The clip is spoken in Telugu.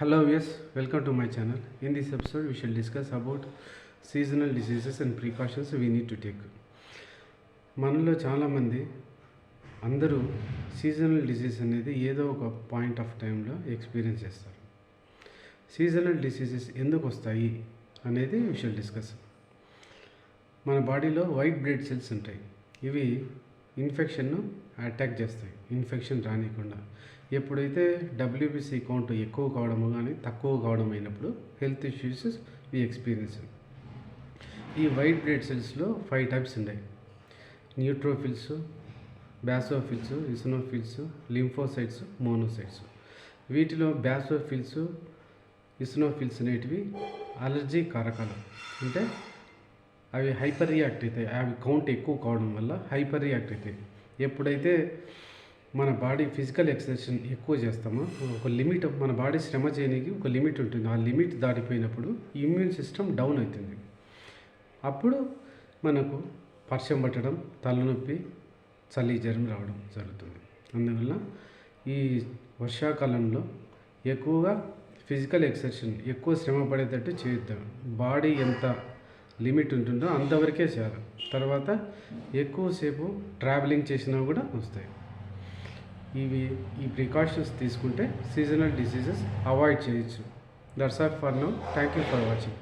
Hello, yes, welcome to my channel. In this episode, we shall discuss about seasonal diseases and precautions we need to take. మనలో చాలామంది అందరూ సీజనల్ డిసీజ్ అనేది ఏదో ఒక పాయింట్ ఆఫ్ టైంలో ఎక్స్పీరియన్స్ చేస్తారు. సీజనల్ డిసీజెస్ ఎందుకు వస్తాయి అనేది వి షల్ డిస్కస్. మన బాడీలో వైట్ బ్లడ్ సెల్స్ ఉంటాయి. ఇవి ఇన్ఫెక్షన్ను అటాక్ చేస్తాయి, ఇన్ఫెక్షన్ రానియకుండా. ఎప్పుడైతే డబ్ల్యూబీసీ కౌంట్ ఎక్కువ కావడము కానీ తక్కువ కావడం అయినప్పుడు హెల్త్ ఇష్యూస్ వి ఎక్స్పీరియన్స్. ఈ వైట్ బ్లడ్ సెల్స్లో 5 టైప్స్ ఉన్నాయి: న్యూట్రోఫిల్స్, బ్యాసోఫిల్స్, ఇసినోఫిల్స్, లింఫోసైట్స్, మోనోసైట్స్. వీటిలో బ్యాసోఫిల్స్, ఇసినోఫిల్స్ అనేటివి అలర్జీ కారకాలు. అంటే అవి హైపర్ రియాక్ట్ అవుతాయి. అవి కౌంట్ ఎక్కువ కావడం వల్ల హైపర్ రియాక్ట్ అవుతాయి. ఎప్పుడైతే మన బాడీ ఫిజికల్ ఎక్సర్సైజ్ ఎక్కువ చేస్తామో ఒక లిమిట్, మన బాడీ శ్రమ చేయడానికి ఒక లిమిట్ ఉంటుంది. ఆ లిమిట్ దాటిపోయినప్పుడు ఇమ్యూన్ సిస్టమ్ డౌన్ అవుతుంది. అప్పుడు మనకు వర్షం పట్టడం, తలనొప్పి, చలి, జ్వరం రావడం జరుగుతుంది. అందువల్ల ఈ వర్షాకాలంలో ఎక్కువగా ఫిజికల్ ఎక్సర్సైజ్, ఎక్కువ శ్రమ పడేటట్టు చేయొద్దు. బాడీ ఎంత లిమిట్ ఉంటుందో అంతవరకే చేయాలి. తర్వాత ఎక్కువసేపు ట్రావెలింగ్ చేసినా కూడా వస్తాయి. ఈ ప్రికాషన్స్ తీసుకుంటే సీజనల్ డిసీజెస్ అవాయిడ్ చేయొచ్చు. That's all for now. Thank you for watching.